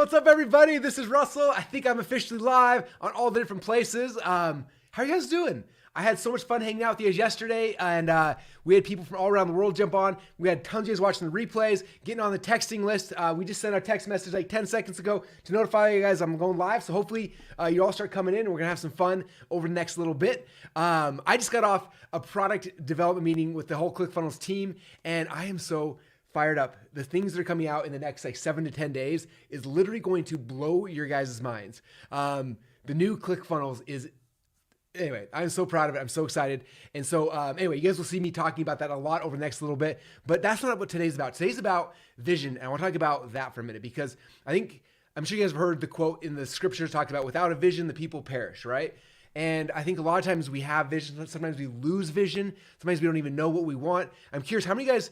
What's up, everybody? This is Russell. I think I'm officially live on all the different places. How are you guys doing? I had so much fun hanging out with you guys yesterday, and we had people from all around the world jump on. We had tons of you guys watching the replays, getting on the texting list. We just sent our text message like 10 seconds ago to notify you guys I'm going live. So hopefully you all start coming in, and we're going to have some fun over the next little bit. I just got off a product development meeting with the whole ClickFunnels team, and I am so fired up. The things that are coming out in the next like 7 to 10 days is literally going to blow your guys' minds. The new ClickFunnels is, anyway, I'm so proud of it. I'm so excited. And so anyway, you guys will see me talking about that a lot over the next little bit, but that's not what today's about. Today's about vision. And I want to talk about that for a minute because I'm sure you guys have heard the quote in the scriptures talked about without a vision, the people perish, right? And I think a lot of times we have vision. Sometimes we lose vision. Sometimes we don't even know what we want. I'm curious, how many guys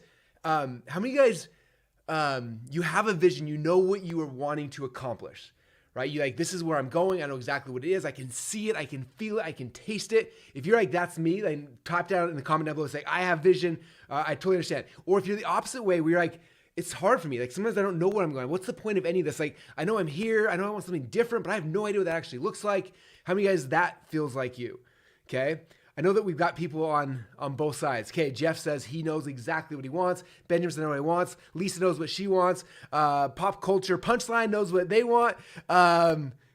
you have a vision, you know what you are wanting to accomplish, right? You like, this is where I'm going. I know exactly what it is. I can see it. I can feel it. I can taste it. If you're like, that's me, then type down in the comment down below, say, I have vision. I totally understand. Or if you're the opposite way, where you're like, it's hard for me. Like sometimes I don't know where I'm going. What's the point of any of this? Like, I know I'm here. I know I want something different, but I have no idea what that actually looks like. How many guys that feels like you? Okay. I know that we've got people on both sides. Okay, Jeff says he knows exactly what he wants. Benjamin says I know what he wants. Lisa knows what she wants. Pop culture punchline knows what they want.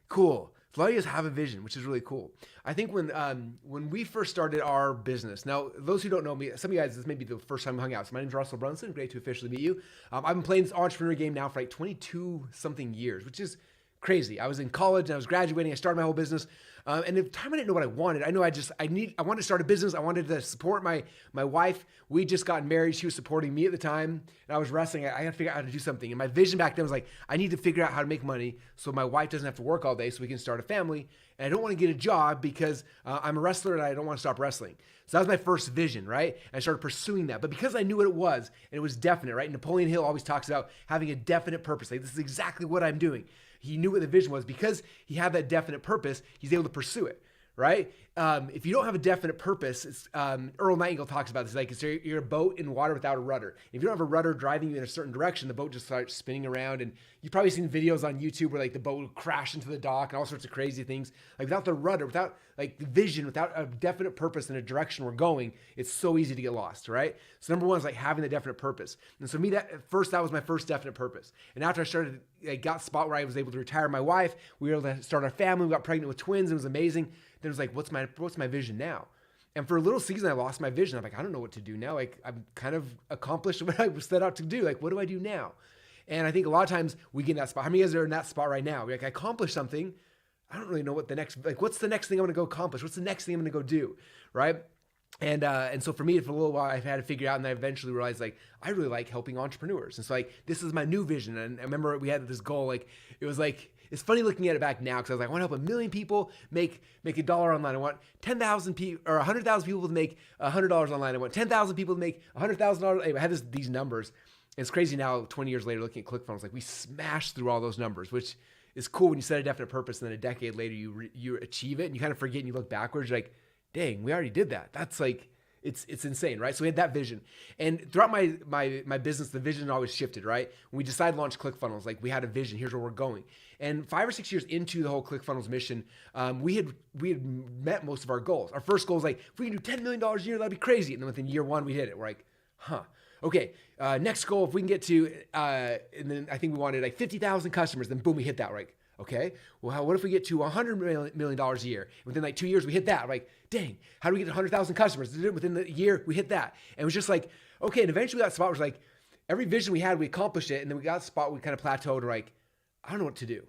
Cool. So a lot of you guys have a vision, which is really cool. I think when we first started our business, now those who don't know me, some of you guys, this may be the first time we hung out. So my name is Russell Brunson. Great to officially meet you. I've been playing this entrepreneur game now for like 22 something years, which is crazy. I was in college and I was graduating. I started my whole business. And at the time I didn't know what I wanted. I wanted to start a business. I wanted to support my wife. We just got married. She was supporting me at the time. And I was wrestling. I had to figure out how to do something. And my vision back then was like, I need to figure out how to make money so my wife doesn't have to work all day so we can start a family. And I don't want to get a job because I'm a wrestler and I don't want to stop wrestling. So that was my first vision, right? And I started pursuing that. But because I knew what it was, and it was definite, right? Napoleon Hill always talks about having a definite purpose. Like, this is exactly what I'm doing. He knew what the vision was. Because he had that definite purpose, he's able to pursue it, right? If you don't have a definite purpose, it's, Earl Nightingale talks about this, like you're a boat in water without a rudder. If you don't have a rudder driving you in a certain direction, the boat just starts spinning around. And you've probably seen videos on YouTube where like the boat will crash into the dock and all sorts of crazy things. Like without the rudder, without like the vision, without a definite purpose and a direction we're going, it's so easy to get lost, right? So number one is like having the definite purpose. And so that was my first definite purpose. And after I got a spot where I was able to retire my wife, we were able to start our family, we got pregnant with twins, it was amazing. Then it was like, what's my vision now? And for a little season, I lost my vision. I'm like, I don't know what to do now. Like, I'm kind of accomplished what I set out to do. Like, what do I do now? And I think a lot of times we get in that spot. How many of you guys are in that spot right now? We're like, I accomplished something. I don't really know what what's the next thing I'm going to go accomplish? What's the next thing I'm going to go do? Right? And so for me, for a little while, I've had to figure out, and I eventually realized, like, I really like helping entrepreneurs. And so like, this is my new vision. And I remember we had this goal, like, it was like, it's funny looking at it back now because I was like, I want to help 1 million people make $1 online. I want 10,000 people or 100,000 people to make $100 online. I want 10,000 people to make $100,000. Anyway, I had these numbers. And it's crazy now, 20 years later, looking at ClickFunnels, like we smashed through all those numbers, which is cool when you set a definite purpose and then a decade later you achieve it and you kind of forget and you look backwards. You're like, dang, we already did that. That's like, it's insane, right? So we had that vision. And throughout my business, the vision always shifted, right? When we decided to launch ClickFunnels, like we had a vision, here's where we're going. And 5 or 6 years into the whole ClickFunnels mission, we had met most of our goals. Our first goal was like, if we can do $10 million a year, that'd be crazy. And then within year one, we hit it. We're like, okay, next goal, if we can get to, and then I think we wanted like 50,000 customers, then boom, we hit that. We're like, okay, well, what if we get to $100 million a year? And within like 2 years, we hit that. We're like, dang, how do we get to 100,000 customers? Within the year, we hit that. And it was just like, okay, and eventually that spot was like, every vision we had, we accomplished it. And then we got a spot, we kind of plateaued, like, I don't know what to do.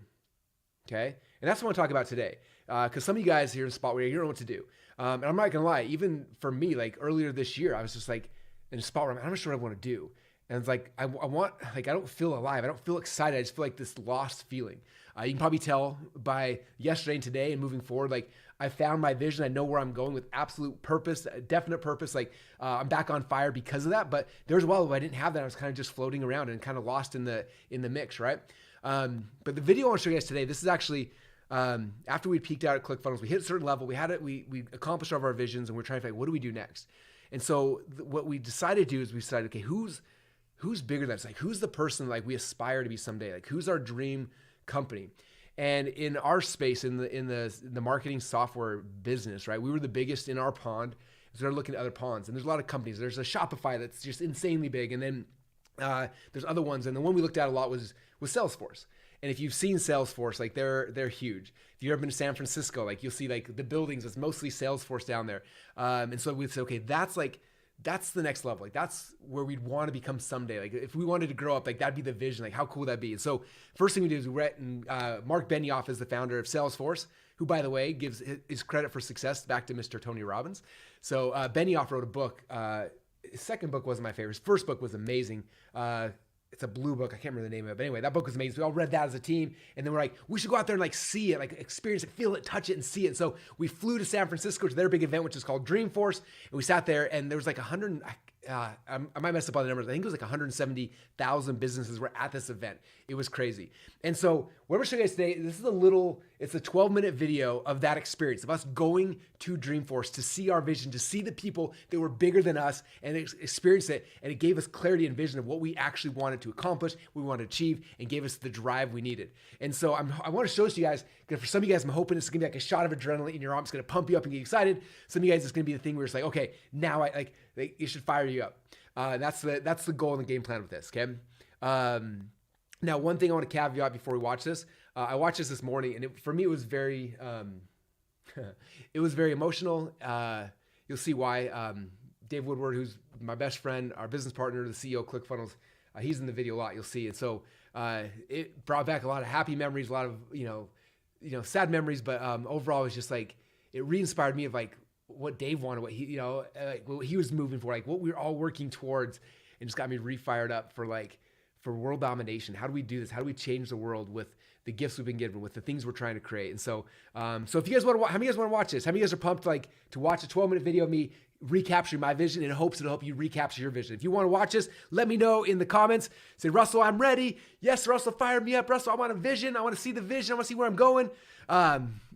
Okay. And that's what I want to talk about today. Because some of you guys are in a spot where you don't know what to do. And I'm not going to lie, even for me, like earlier this year, I was just like in a spot where I'm not sure what I want to do. And it's like, I don't feel alive. I don't feel excited. I just feel like this lost feeling. You can probably tell by yesterday and today and moving forward, like I found my vision. I know where I'm going with absolute purpose, a definite purpose. Like I'm back on fire because of that. But there was a while where I didn't have that. I was kind of just floating around and kind of lost in the mix, right? But the video I want to show you guys today, this is actually after we peaked out at ClickFunnels, we hit a certain level. We had it. We accomplished all of our visions, and we're trying to figure out what do we do next. And so what we decided to do is we decided, okay, who's bigger than us? Like who's the person like we aspire to be someday? Like who's our dream company. And in our space, in the marketing software business, right, we were the biggest in our pond. So they're looking at other ponds, and there's a lot of companies. There's a Shopify that's just insanely big, and then there's other ones. And the one we looked at a lot was Salesforce. And if you've seen Salesforce, like they're huge. If you've ever been to San Francisco, like you'll see like the buildings, it's mostly Salesforce down there. And so we'd say, okay, that's the next level. Like that's where we'd want to become someday. Like if we wanted to grow up, like that'd be the vision. Like how cool would that be? And so first thing we did is we read, and Mark Benioff is the founder of Salesforce, who by the way gives his credit for success back to Mr. Tony Robbins. So Benioff wrote a book. His second book wasn't my favorite. His first book was amazing. It's a blue book. I can't remember the name of it. But anyway, that book was amazing. So we all read that as a team. And then we're like, we should go out there and like see it, like experience it, feel it, touch it, and see it. And so we flew to San Francisco to their big event, which is called Dreamforce. And we sat there, and there was like 100, I might mess up on the numbers. I think it was like 170,000 businesses were at this event. It was crazy. And so what I'm gonna show you guys today, it's a 12-minute video of that experience, of us going to Dreamforce to see our vision, to see the people that were bigger than us and experience it. And it gave us clarity and vision of what we actually wanted to accomplish, what we wanted to achieve, and gave us the drive we needed. And so I want to show this to you guys, because for some of you guys, I'm hoping it's gonna be like a shot of adrenaline in your arm. It's gonna pump you up and get excited. Some of you guys, it's gonna be the thing where it's like, okay, now it should fire you up. That's the goal and the game plan with this, okay? Now, one thing I want to caveat before we watch this, I watched this morning, and for me, it was very, it was very emotional. You'll see why. Dave Woodward, who's my best friend, our business partner, the CEO of ClickFunnels, he's in the video a lot. You'll see, and so it brought back a lot of happy memories, a lot of sad memories, but overall, it was just like it re-inspired me of like what Dave wanted, what he what he was moving for, like what we were all working towards, and just got me re-fired up for world domination. How do we do this? How do we change the world with the gifts we've been given, with the things we're trying to create? And so, if you guys want to, how many of you guys want to watch this? How many of you guys are pumped to watch a 12-minute video of me recapturing my vision in hopes it'll help you recapture your vision? If you want to watch this, let me know in the comments. Say, Russell, I'm ready. Yes, Russell, fire me up. Russell, I want a vision. I want to see the vision. I want to see where I'm going.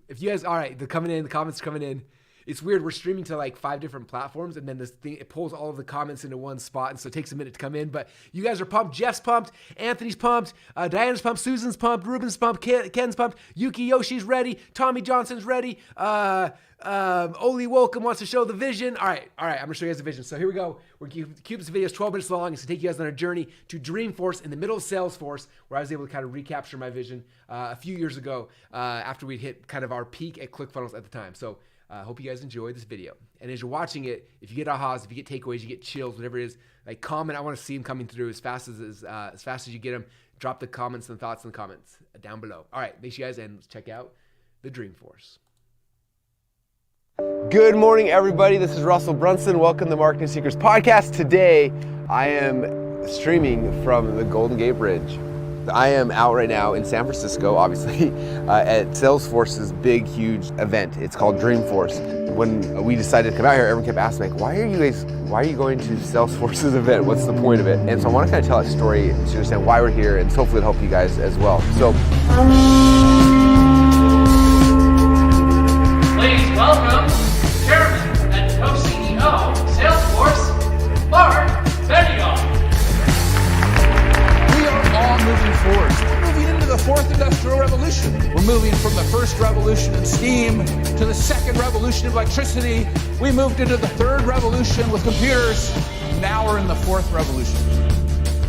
If you guys, all right, the comments are coming in. It's weird. We're streaming to like 5 different platforms, and then this thing, it pulls all of the comments into one spot. And so it takes a minute to come in, but you guys are pumped. Jeff's pumped. Anthony's pumped. Diana's pumped. Susan's pumped. Ruben's pumped. Ken's pumped. Yuki Yoshi's ready. Tommy Johnson's ready. Oli Wolcom wants to show the vision. All right. I'm going to show you guys the vision. So here we go. We're keep this video 12 minutes long. It's to take you guys on a journey to Dreamforce in the middle of Salesforce, where I was able to kind of recapture my vision a few years ago after we'd hit kind of our peak at ClickFunnels at the time. So I hope you guys enjoy this video. And as you're watching it, if you get ahas, if you get takeaways, you get chills, whatever it is, like comment. I want to see them coming through as fast as you get them. Drop the comments and thoughts in the comments down below. All right, make sure you guys and let's check out the Dreamforce. Good morning, everybody. This is Russell Brunson. Welcome to the Marketing Secrets Podcast. Today, I am streaming from the Golden Gate Bridge. I am out right now in San Francisco, obviously, at Salesforce's big, huge event. It's called Dreamforce. When we decided to come out here, everyone kept asking, like, why are you going to Salesforce's event? What's the point of it? And so I want to kind of tell that story to understand why we're here, and hopefully it'll help you guys as well. So, please welcome Chairman and Co-CEO, Salesforce, Mark Benioff. Moving forward. We're moving into the 4th industrial revolution. We're moving from the first revolution in steam to the second revolution of electricity. We moved into the 3rd revolution with computers. Now we're in the 4th revolution.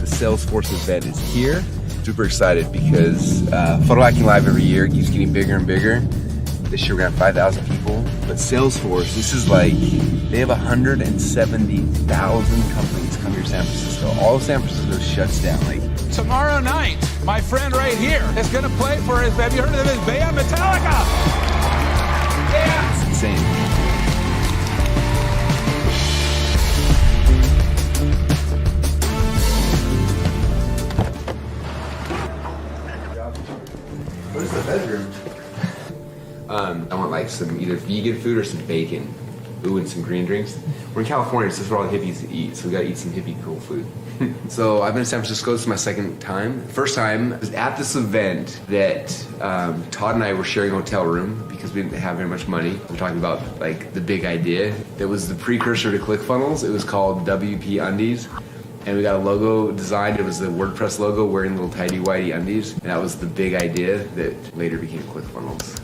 The Salesforce event is here. Super excited because Funnel Hacking Live every year keeps getting bigger and bigger. This year we're gonna have 5,000 people. But Salesforce, this is like, they have 170,000 companies come here to San Francisco. All of San Francisco shuts down. Like, tomorrow night, my friend right here is going to play for his, have you heard of his band, Metallica? Yeah! It's insane. What is the bedroom? I want like some either vegan food or some bacon. Ooh, and some green drinks. We're in California, so this is where all the hippies eat, so we gotta eat some hippie cool food. So I've been in San Francisco, this is my second time. First time was at this event that Todd and I were sharing a hotel room because we didn't have very much money. We're talking about like the big idea. That was the precursor to ClickFunnels. It was called WP Undies. And we got a logo designed. It was the WordPress logo wearing little tidy whitey undies. And that was the big idea that later became ClickFunnels.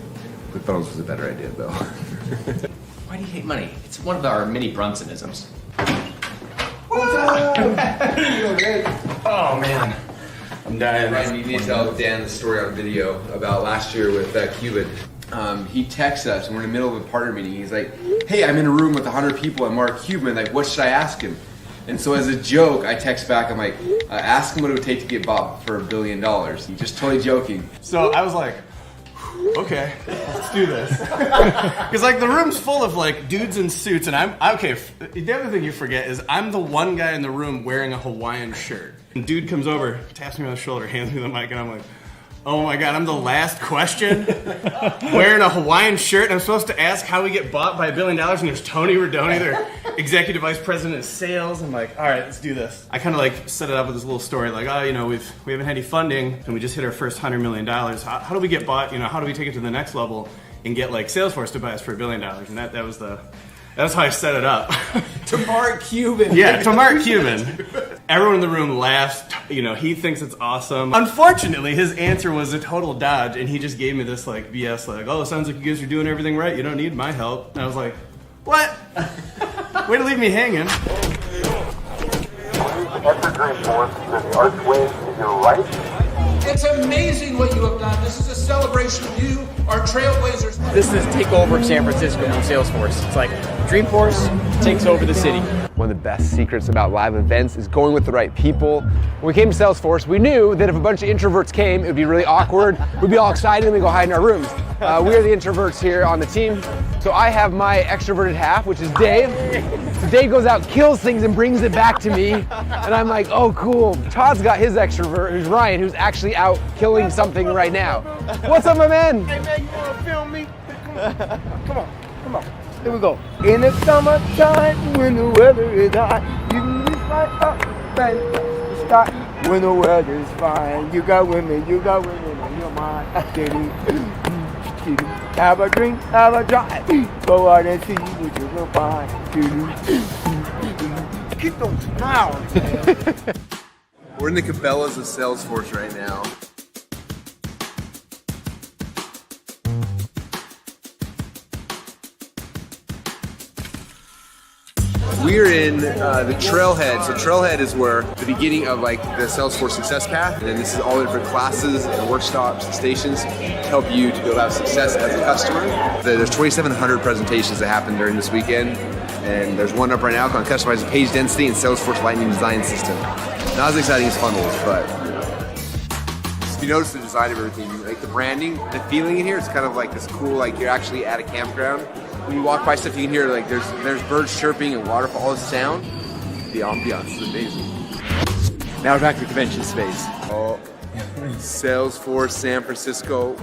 ClickFunnels was a better idea though. Why do you hate money? It's one of our mini Brunsonisms. Oh man, I'm dying. Ryan, you need to tell Dan the story on video about last year with Cuban. He texts us and we're in the middle of a partner meeting. He's like, hey, I'm in a room with 100 people and Mark Cuban. Like, what should I ask him? And so as a joke, I text back, I'm like, ask him what it would take to get bought for $1 billion. He's just totally joking. So I was like, okay, let's do this. Because like the room's full of like dudes in suits, and I'm okay. The other thing you forget is I'm the one guy in the room wearing a Hawaiian shirt. And dude comes over, taps me on the shoulder, hands me the mic, and I'm like, oh my god, I'm the last question wearing a Hawaiian shirt, and I'm supposed to ask how we get bought by $1 billion, and there's Tony Rodoni, their executive vice president of sales. I'm like, all right, let's do this. I kind of like set it up with this little story, like, oh, you know, we haven't had any funding, and we just hit our first $100 million. How do we get bought? You know, how do we take it to the next level and get like Salesforce to buy us for $1 billion? And that's how I set it up. To Mark Cuban. Yeah, to Mark Cuban. Everyone in the room laughs. You know, he thinks it's awesome. Unfortunately, his answer was a total dodge, and he just gave me this like BS, like, oh, it sounds like you guys are doing everything right. You don't need my help. And I was like, what? Way to leave me hanging. Enter Dreamforce, the archway to your right. It's amazing what you have done. This is a celebration of you, our trailblazers. This is takeover of San Francisco from Salesforce. It's like Dreamforce takes over the city. One of the best secrets about live events is going with the right people. When we came to Salesforce, we knew that if a bunch of introverts came, it would be really awkward. We'd be all excited and we'd go hide in our rooms. We are the introverts here on the team. So I have my extroverted half, which is Dave. So Dave goes out, kills things, and brings it back to me. And I'm like, oh, cool. Todd's got his extrovert, who's Ryan, who's actually out killing something right now. What's up, my man? Hey man, you wanna film me? Come on. Here we go. In the summertime, when the weather is hot, you can reach right up and the sky. When the weather is fine, you got women on your mind. Have a drink, have a drive, go out and see what you will find. Keep those smiles. We're in the Cabela's of Salesforce right now. We're in the Trailhead. So Trailhead is where the beginning of like the Salesforce success path, and then this is all the different classes and workshops and stations to help you to build out success as a customer. There's 2,700 presentations that happen during this weekend, and there's one up right now called Customizing Page Density and Salesforce Lightning Design System. Not as exciting as funnels, but if you notice the design of everything, like the branding, the feeling in here, it's kind of like this cool, like you're actually at a campground. When you walk by stuff, you can hear like there's birds chirping and waterfall sound. The ambiance is amazing. Now we're back to the convention space. Oh, Salesforce San Francisco.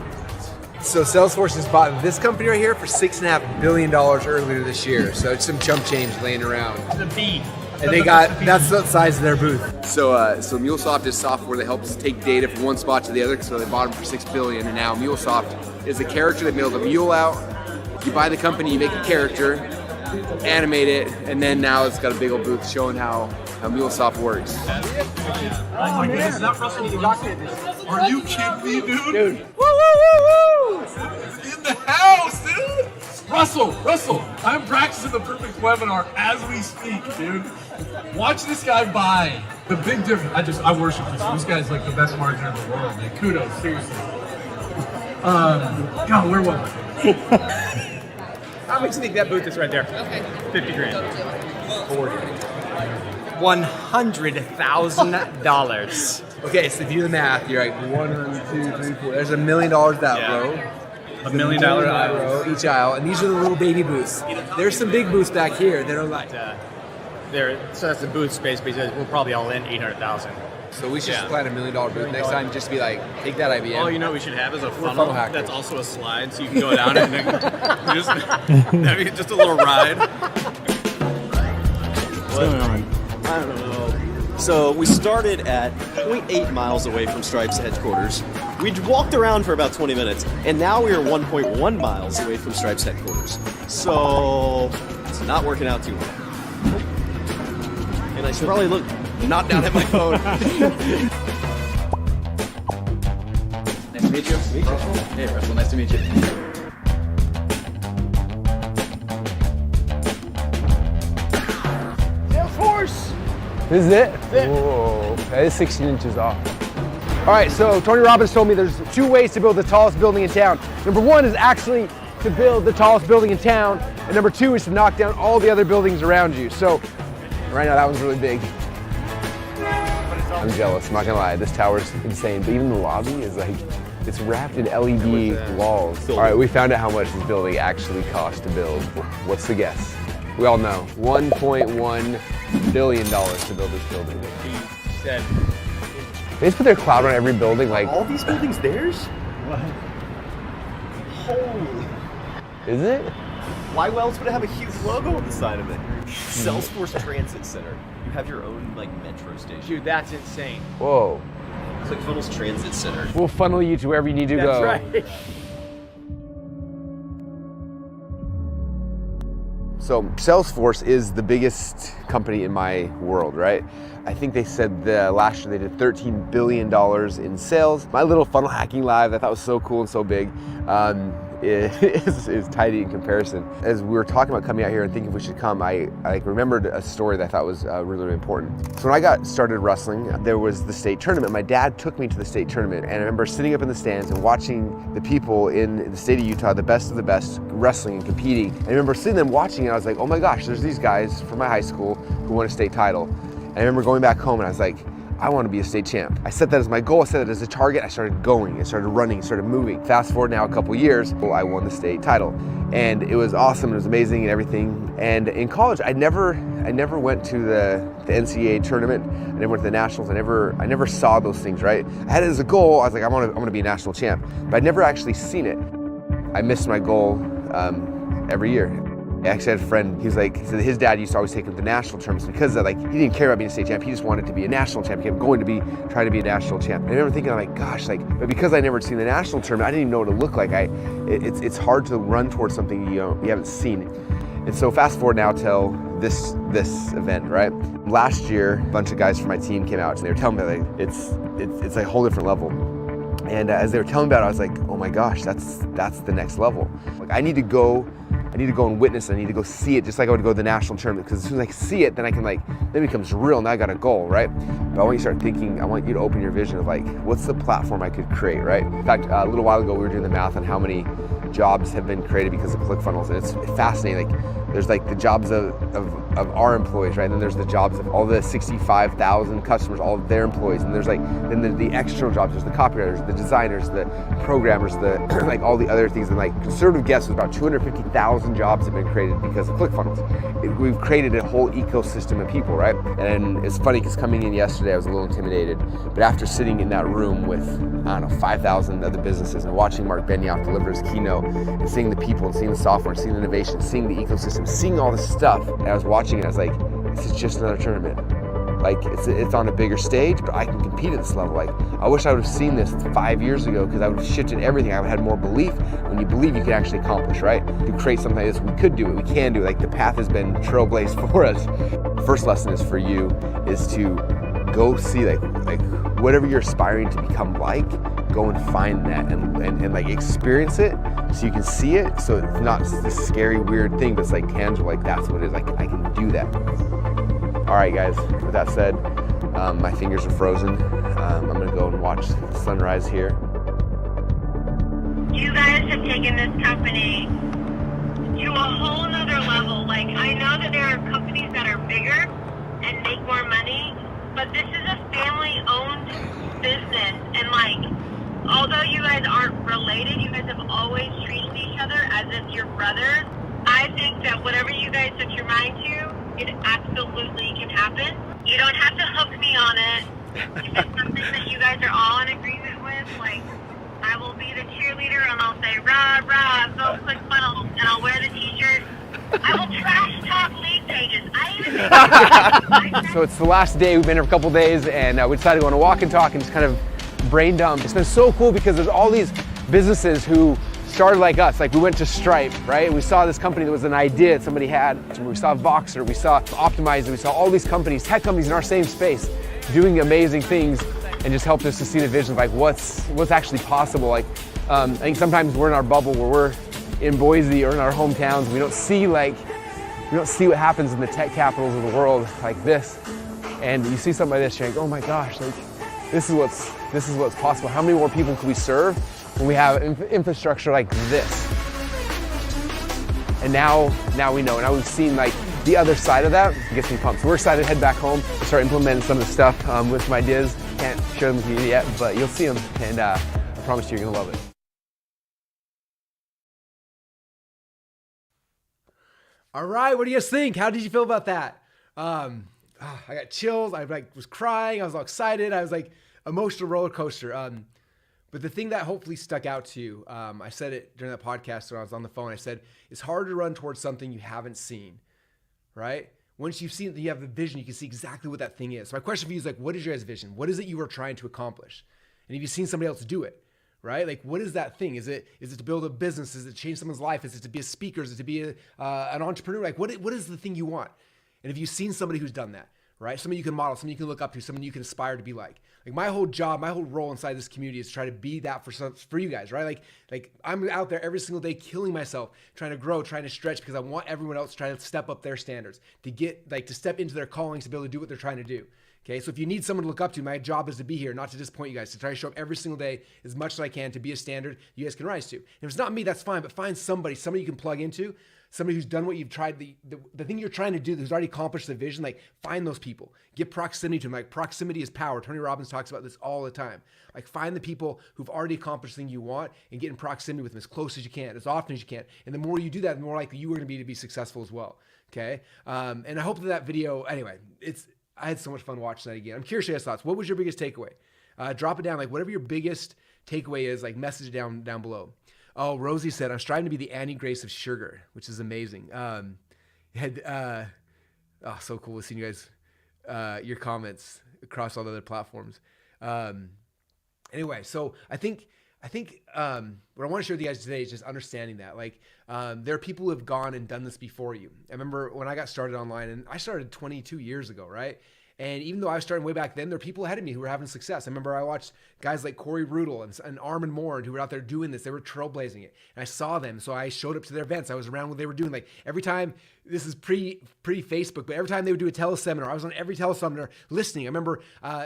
So Salesforce has bought this company right here for $6.5 billion earlier this year. So it's some chump change laying around. The B. And they got, that's the size of their booth. So MuleSoft is software that helps take data from one spot to the other. So they bought them for $6 billion, and now MuleSoft is a character that builds a mule out. You buy the company, you make a character, animate it, and then now it's got a big old booth showing how MuleSoft works. Oh my goodness, not Russell. Are you kidding me, dude? Dude. In the house, dude! Russell, I'm practicing the perfect webinar as we speak, dude. Watch this guy buy. The big difference, I worship this. This guy's like the best marketer in the world, man. Kudos, seriously. God, where was I? How much do you think that booth is right there? Okay. 50 grand. 40. $100,000. Okay, so if you do the math, you're like 1, 2, 3, 4. There's $1 million that row. $1 million aisle. Each aisle, and these are the little baby booths. There's some big booths back here that are like. So that's the booth space because we're probably all in 800,000. So we should just plan $1 million booth next time. Just be like, take that IBM. All you know we should have is a funnel funnel hackers. that's also a slide, so you can go down it and just that'd be just a little ride. What's going on? I don't know. So we started at 0.8 miles away from Stripe's headquarters. We walked around for about 20 minutes, and now we are 1.1 miles away from Stripe's headquarters. So it's not working out too well. And I should probably look not down at my phone. Nice to meet you. Russell. Hey, Russell. Nice to meet you. Salesforce! This is it? Whoa, that is 16 inches off. All right, so Tony Robbins told me there's 2 ways to build the tallest building in town. Number 1 is actually to build the tallest building in town, and number 2 is to knock down all the other buildings around you. So right now that one's really big. I'm jealous, I'm not gonna lie, this tower's insane, but even the lobby is like, it's wrapped in LED walls. All right, we found out how much this building actually cost to build. What's the guess? We all know, $1.1 billion to build this building. He said, They just put their cloud on every building, like. All these buildings theirs? what? Holy. Is it? Why else would it have a huge logo on the side of it? Salesforce Transit Center. You have your own like metro station. Dude, that's insane. Whoa. ClickFunnels Transit Center. We'll funnel you to wherever you need to go. That's right. So Salesforce is the biggest company in my world, right? I think they said last year they did $13 billion in sales. My little funnel hacking live I thought was so cool and so big is tiny in comparison. As we were talking about coming out here and thinking if we should come, I remembered a story that I thought was really, really important. So when I got started wrestling, there was the state tournament. My dad took me to the state tournament, and I remember sitting up in the stands and watching the people in the state of Utah, the best of the best, wrestling and competing. I remember sitting them watching it, and I was like, oh my gosh, there's these guys from my high school who won a state title. And I remember going back home and I was like, I want to be a state champ. I set that as my goal, I set that as a target, I started going, I started running, started moving. Fast forward now a couple years, well, I won the state title. And it was awesome, it was amazing and everything. And in college, I never went to the NCAA tournament, I never went to the nationals, I never saw those things, right? I had it as a goal, I was like, I want to be a national champ, but I'd never actually seen it. I missed my goal every year. I actually had a friend, he said his dad used to always take him to national tournaments because he didn't care about being a state champ, he just wanted to be a national champ. He kept going to trying to be a national champ. And I remember thinking, I'm like, gosh, but because I never seen the national tournament, I didn't even know what it looked like. It's hard to run towards something you haven't seen. And so fast forward now till this event, right? Last year, a bunch of guys from my team came out and they were telling me it's like a whole different level. And as they were telling me about it, I was like, oh my gosh, that's the next level. Like I need to go and witness it. I need to go see it, just like I would go to the national tournament, because as soon as I see it, then then it becomes real, and I got a goal, right? But I want you to start thinking, I want you to open your vision of what's the platform I could create, right? In fact, a little while ago, we were doing the math on how many jobs have been created because of ClickFunnels, and it's fascinating. There's the jobs of our employees, right? And then there's the jobs of all the 65,000 customers, all of their employees, and there's then the external jobs. There's the copywriters, the designers, the programmers, the all the other things. And conservative guess was about 250,000 jobs have been created because of ClickFunnels. We've created a whole ecosystem of people, right? And it's funny because coming in yesterday, I was a little intimidated, but after sitting in that room with 5,000 other businesses and watching Mark Benioff deliver his keynote and seeing the people and seeing the software, seeing the innovation, seeing the ecosystem, seeing all this stuff, and I was watching it, I was like, this is just another tournament. It's on a bigger stage, but I can compete at this level. I wish I would have seen this 5 years ago, because I would have shifted everything. I would have had more belief. When you believe, you can actually accomplish, right? To create something like this, we could do it, we can do it. The path has been trailblazed for us. The first lesson is for you is to go see whatever you're aspiring to become go and find that and experience it so you can see it, so it's not this scary, weird thing, but it's tangible, that's what it is. I can do that. All right, guys, with that said, my fingers are frozen. I'm gonna go and watch the sunrise here. You guys have taken this company to a whole nother level. I know that there are companies that are bigger and make more money, but this is a family-owned business, and although you guys aren't related, you guys have always treated each other as if you're brothers. I think that whatever you guys set your mind to, it absolutely can happen. You don't have to hook me on it. If it's something that you guys are all in agreement with, I will be the cheerleader and I'll say, rah, rah, go ClickFunnels, and I'll wear the t-shirt. I will trash talk lead pages. So it's the last day, we've been here for a couple days, and we decided to go on a walk and talk and just kind of brain dump. It's been so cool because there's all these businesses who started like us. Like we went to Stripe, right? We saw this company that was an idea that somebody had. We saw Voxer, we saw Optimizer, we saw all these companies, tech companies in our same space doing amazing things, and just helped us to see the vision of like what's actually possible. Like I think sometimes we're in our bubble where we're in Boise or in our hometowns. We don't see what happens in the tech capitals of the world like this. And you see something like this, you're like, oh my gosh, like this is what's possible. How many more people can we serve when we have infrastructure like this? And now we know. Now we've seen like the other side of that. It gets me pumped. So we're excited to head back home and start implementing some of the stuff with some ideas. Can't share them with you yet, but you'll see them, and I promise you're gonna love it. All right, what do you guys think? How did you feel about that? I got chills. I was crying. I was all excited. I was like emotional roller coaster. But the thing that hopefully stuck out to you, I said it during that podcast when I was on the phone. I said, it's hard to run towards something you haven't seen, right? Once you've seen it, you have the vision, you can see exactly what that thing is. So my question for you is like, what is your guys' vision? What is it you are trying to accomplish? And have you seen somebody else do it, right? Like, what is that thing? Is it to build a business? Is it to change someone's life? Is it to be a speaker? Is it to be an entrepreneur? Like, what is the thing you want? And have you seen somebody who's done that, right? Somebody you can model, somebody you can look up to, somebody you can aspire to be like. Like my whole job, my whole role inside this community is to try to be that for you guys, right? Like I'm out there every single day killing myself, trying to grow, trying to stretch, because I want everyone else to try to step up their standards, to step into their callings, to be able to do what they're trying to do. Okay, so if you need someone to look up to, my job is to be here, not to disappoint you guys, to try to show up every single day as much as I can to be a standard you guys can rise to. And if it's not me, that's fine, but find somebody you can plug into, somebody who's done what you've tried, the thing you're trying to do, who's already accomplished the vision. Like, find those people. Get proximity to them. Like, proximity is power. Tony Robbins talks about this all the time. Like, find the people who've already accomplished the thing you want and get in proximity with them as close as you can, as often as you can. And the more you do that, the more likely you are going to be successful as well. Okay? And I hope that video, anyway, I had so much fun watching that again. I'm curious your guys' thoughts. What was your biggest takeaway? Drop it down. Like, whatever your biggest takeaway is, like, message it down below. Oh, Rosie said, I'm striving to be the Annie Grace of sugar, which is amazing. So cool seeing you guys, your comments across all the other platforms. Anyway, so I think what I want to share with you guys today is just understanding that, like, there are people who have gone and done this before you. I remember when I got started online, and I started 22 years ago, right? And even though I was starting way back then, there are people ahead of me who were having success. I remember I watched guys like Corey Rudel and Armin Moore who were out there doing this. They were trailblazing it. And I saw them, so I showed up to their events. I was around what they were doing. Like, every time, this is pre-Facebook, but every time they would do a teleseminar, I was on every teleseminar listening. I remember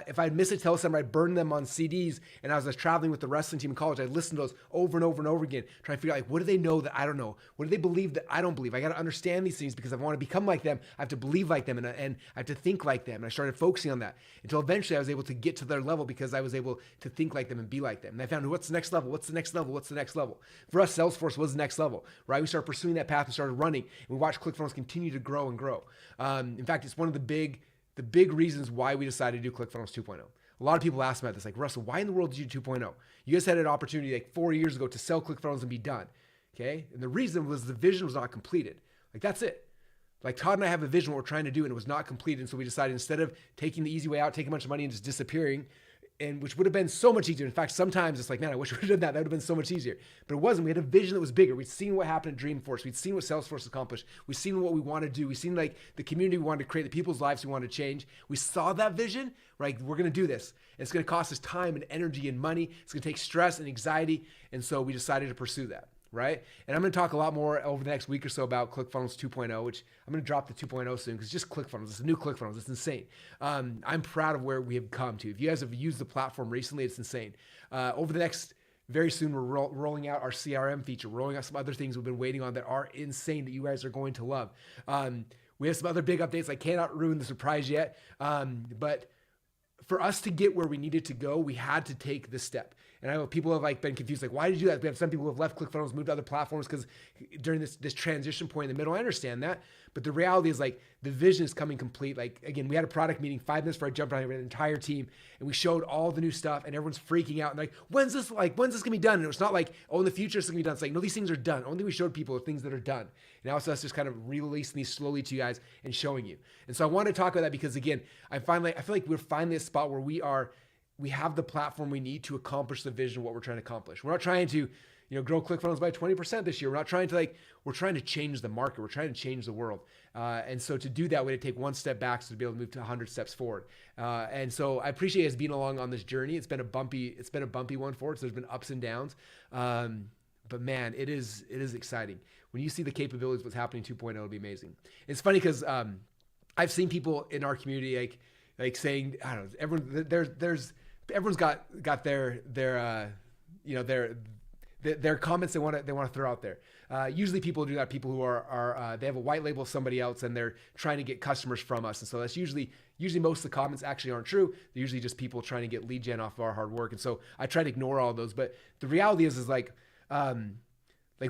if I'd miss a teleseminar, I'd burn them on CDs. And as I was traveling with the wrestling team in college, I'd listen to those over and over and over again, trying to figure out, like, what do they know that I don't know? What do they believe that I don't believe? I got to understand these things because if I want to become like them, I have to believe like them, and I have to think like them. And I started focusing on that until eventually I was able to get to their level because I was able to think like them and be like them. And I found, what's the next level? What's the next level? What's the next level? For us, Salesforce was the next level, right? We started pursuing that path and started running, and we watched ClickFunnels continue to grow and grow. In fact, it's one of the big reasons why we decided to do ClickFunnels 2.0. A lot of people ask me about this, like, Russell, why in the world did you do 2.0? You guys had an opportunity like 4 years ago to sell ClickFunnels and be done, okay? And the reason was the vision was not completed. Like, that's it. Like, Todd and I have a vision what we're trying to do, and it was not completed. And so we decided, instead of taking the easy way out, taking a bunch of money and just disappearing, and which would have been so much easier. In fact, sometimes it's like, man, I wish we would have done that. That would have been so much easier. But it wasn't. We had a vision that was bigger. We'd seen what happened at Dreamforce. We'd seen what Salesforce accomplished. We'd seen what we want to do. We'd seen, like, the community we wanted to create, the people's lives we wanted to change. We saw that vision, right? We're going to do this. And it's going to cost us time and energy and money. It's going to take stress and anxiety. And so we decided to pursue that. Right? And I'm going to talk a lot more over the next week or so about ClickFunnels 2.0, which I'm going to drop the 2.0 soon because it's just ClickFunnels. It's a new ClickFunnels. It's insane. I'm proud of where we have come to. If you guys have used the platform recently, it's insane. Over the next, very soon, we're rolling out our CRM feature, rolling out some other things we've been waiting on that are insane that you guys are going to love. We have some other big updates. I cannot ruin the surprise yet. But for us to get where we needed to go, we had to take this step. And I know people have, like, been confused, like, why did you do that? We have some people who have left ClickFunnels, moved to other platforms because during this transition point in the middle, I understand that. But the reality is, like, the vision is coming complete. Like, again, we had a product meeting 5 minutes before I jumped on here with an entire team, and we showed all the new stuff, and everyone's freaking out and like, when's this gonna be done? And it was not like, oh, in the future it's gonna be done. It's like, no, these things are done. Only we showed people the things that are done. Now it's us just kind of releasing these slowly to you guys and showing you. And so I want to talk about that because, again, I feel like we're finally at a spot where we have the platform we need to accomplish the vision of what we're trying to accomplish. We're not trying to, grow ClickFunnels by 20% this year. We're not trying to we're trying to change the market. We're trying to change the world. And so to do that, we had to take one step back so to be able to move to 100 steps forward. And so I appreciate you guys being along on this journey. It's been a bumpy one for us. So there's been ups and downs. But man, it is exciting. When you see the capabilities, what's happening 2.0, it'll be amazing. It's funny because I've seen people in our community like saying, I don't know, everyone's got their comments they want to throw out there. Usually people do that. People who are they have a white label of somebody else and they're trying to get customers from us. And so that's usually most of the comments actually aren't true. They're usually just people trying to get lead gen off of our hard work. And so I try to ignore all those. But the reality is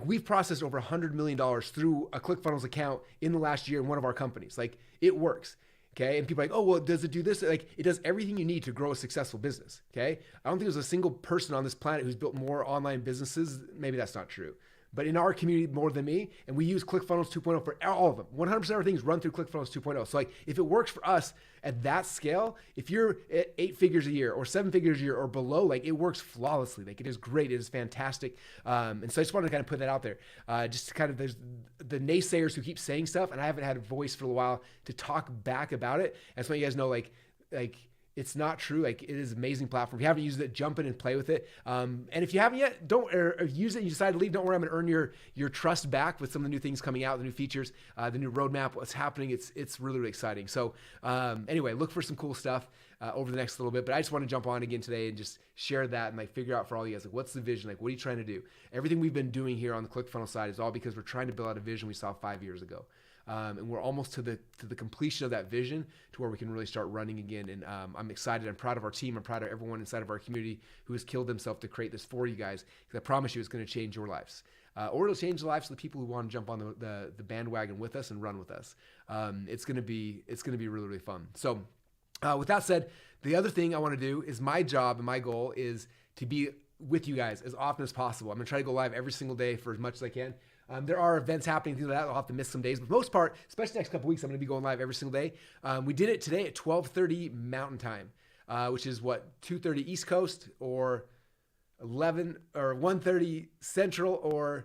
we've processed over $100 million through a ClickFunnels account in the last year in one of our companies. Like, it works. Okay. And people are like, oh, well, does it do this? Like, it does everything you need to grow a successful business. Okay. I don't think there's a single person on this planet who's built more online businesses. Maybe that's not true. But in our community more than me, and we use ClickFunnels 2.0 for all of them. 100% of our things run through ClickFunnels 2.0. So if it works for us at that scale, if you're at 8 figures a year or 7 figures a year or below, it works flawlessly. It is great. It is fantastic. And so I just wanted to kind of put that out there. There's the naysayers who keep saying stuff, and I haven't had a voice for a while to talk back about it. And so you guys know, it's not true. It is an amazing platform. If you haven't used it, jump in and play with it. And if you haven't yet, or use it and you decide to leave, don't worry. I'm going to earn your trust back with some of the new things coming out, the new features, the new roadmap, what's happening. It's really, really exciting. So anyway, look for some cool stuff over the next little bit. But I just want to jump on again today and just share that and figure out for all you guys, what's the vision? What are you trying to do? Everything we've been doing here on the ClickFunnels side is all because we're trying to build out a vision we saw 5 years ago. And we're almost to the completion of that vision to where we can really start running again. And I'm excited. I'm proud of our team. I'm proud of everyone inside of our community who has killed themselves to create this for you guys. Because I promise you, it's going to change your lives. Or it'll change the lives of the people who want to jump on the bandwagon with us and run with us. It's going to be really, really fun. So with that said, the other thing I want to do is my job and my goal is to be with you guys as often as possible. I'm going to try to go live every single day for as much as I can. There are events happening, things like that. I'll have to miss some days, but for the most part, especially the next couple weeks, I'm going to be going live every single day. We did it today at 12:30 Mountain Time, which is 2:30 East Coast, or 1:30 Central, or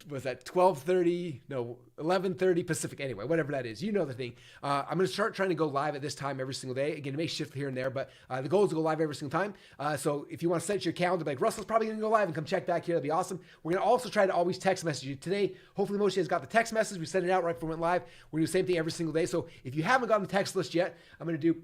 was that 11:30 Pacific? Anyway, whatever that is, you know the thing. I'm going to start trying to go live at this time every single day. Again, it may shift here and there, but the goal is to go live every single time. So if you want to set your calendar, Russell's probably going to go live and come check back here. That'd be awesome. We're going to also try to always text message you today. Hopefully, most of you guys got the text message. We sent it out right before we went live. We're going to do the same thing every single day. So if you haven't gotten the text list yet, I'm going to do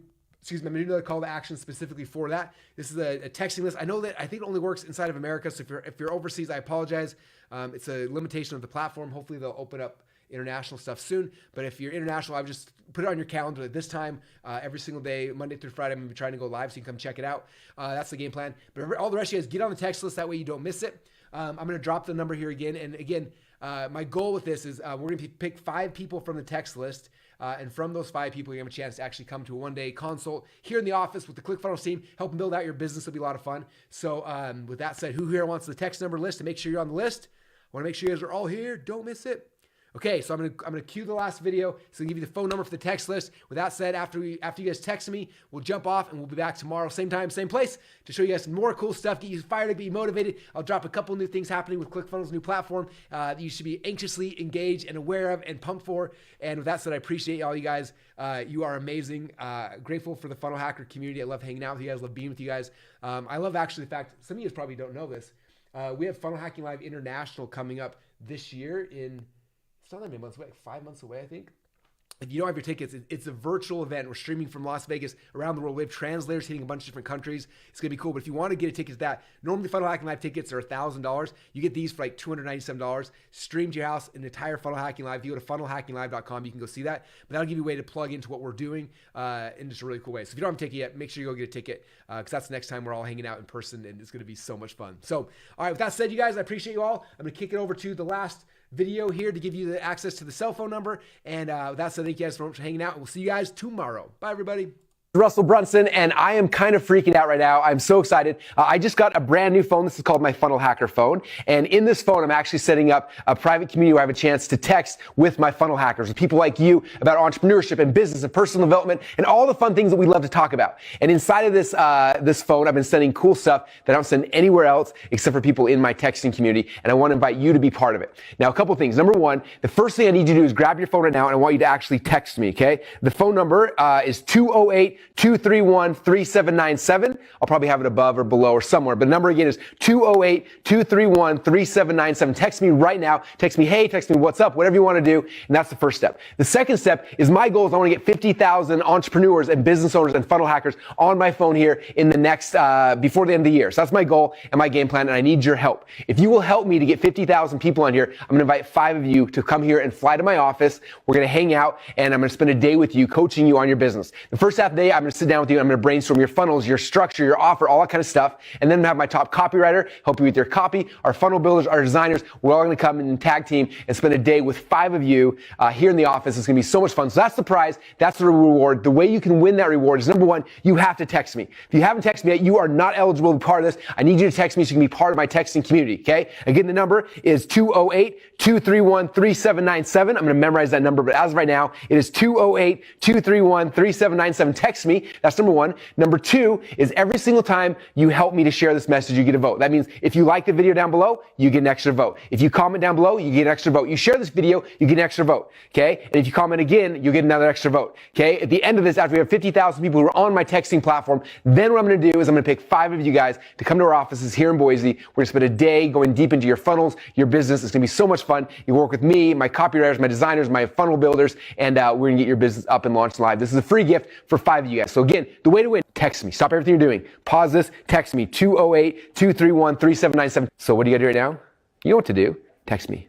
another call to action specifically for that. This is a texting list. I think it only works inside of America. So if you're overseas, I apologize. It's a limitation of the platform. Hopefully they'll open up international stuff soon. But if you're international, I would just put it on your calendar at this time every single day, Monday through Friday. I'm going to be trying to go live, so you can come check it out. That's the game plan. But all the rest of you guys, get on the text list. That way you don't miss it. I'm going to drop the number here again. And again, my goal with this is we're going to pick 5 people from the text list. And from those 5 people, you have a chance to actually come to a one-day consult here in the office with the ClickFunnels team, help them build out your business. It'll be a lot of fun. So with that said, who here wants the text number list to make sure you're on the list? I want to make sure you guys are all here. Don't miss it. Okay, so I'm gonna cue the last video. So I'll give you the phone number for the text list. With that said, after you guys text me, we'll jump off and we'll be back tomorrow, same time, same place, to show you guys some more cool stuff, get you fired up, get you motivated. I'll drop a couple new things happening with ClickFunnels' new platform that you should be anxiously engaged and aware of and pumped for. And with that said, I appreciate all you guys. You are amazing. Grateful for the Funnel Hacker community. I love hanging out with you guys. Love being with you guys. I love actually the fact some of you guys probably don't know this. We have Funnel Hacking Live International coming up this year in. It's not that many months away, 5 months away, I think. If you don't have your tickets, it's a virtual event. We're streaming from Las Vegas around the world. We have translators hitting a bunch of different countries. It's going to be cool. But if you want to get a ticket to that, normally Funnel Hacking Live tickets are $1,000. You get these for $297. Streamed to your house, an entire Funnel Hacking Live. If you go to funnelhackinglive.com, you can go see that. But that'll give you a way to plug into what we're doing in just a really cool way. So if you don't have a ticket yet, make sure you go get a ticket because that's the next time we're all hanging out in person, and it's going to be so much fun. So, all right, with that said, you guys, I appreciate you all. I'm going to kick it over to the last video here to give you the access to the cell phone number. And with that said, thank you guys so much for hanging out. And we'll see you guys tomorrow. Bye, everybody. Russell Brunson, and I am kind of freaking out right now. I'm so excited. I just got a brand new phone. This is called my Funnel Hacker phone. And in this phone, I'm actually setting up a private community where I have a chance to text with my funnel hackers, with people like you about entrepreneurship and business and personal development and all the fun things that we love to talk about. And inside of this phone, I've been sending cool stuff that I don't send anywhere else except for people in my texting community. And I want to invite you to be part of it. Now, a couple things. Number one, the first thing I need you to do is grab your phone right now, and I want you to actually text me, okay? The phone number is 208-231-3797. I'll probably have it above or below or somewhere, but the number again is 208-231-3797. Text me right now. Text me, hey, text me, what's up, whatever you want to do, and that's the first step. The second step is my goal is I want to get 50,000 entrepreneurs and business owners and funnel hackers on my phone here in the next, before the end of the year. So that's my goal and my game plan, and I need your help. If you will help me to get 50,000 people on here, I'm going to invite 5 of you to come here and fly to my office. We're going to hang out, and I'm going to spend a day with you, coaching you on your business. The first half of the day, I'm going to sit down with you. I'm going to brainstorm your funnels, your structure, your offer, all that kind of stuff. And then I'm going to have my top copywriter help you with your copy, our funnel builders, our designers. We're all going to come in and tag team and spend a day with 5 of you here in the office. It's going to be so much fun. So that's the prize. That's the reward. The way you can win that reward is, number one, you have to text me. If you haven't texted me yet, you are not eligible to be part of this. I need you to text me so you can be part of my texting community, okay? Again, the number is 208-231-3797. I'm going to memorize that number, but as of right now, it is 208-231-3797. Text me. That's number one. Number two is every single time you help me to share this message, you get a vote. That means if you like the video down below, you get an extra vote. If you comment down below, you get an extra vote. You share this video, you get an extra vote, okay? And if you comment again, you get another extra vote, okay? At the end of this, after we have 50,000 people who are on my texting platform, then what I'm going to do is I'm going to pick 5 of you guys to come to our offices here in Boise. We're going to spend a day going deep into your funnels, your business. It's going to be so much fun. You work with me, my copywriters, my designers, my funnel builders, and we're going to get your business up and launched live. This is a free gift for 5 of you guys. So again, the way to win, text me. Stop everything you're doing. Pause this. Text me. 208-231-3797. So what do you got to do right now? You know what to do. Text me.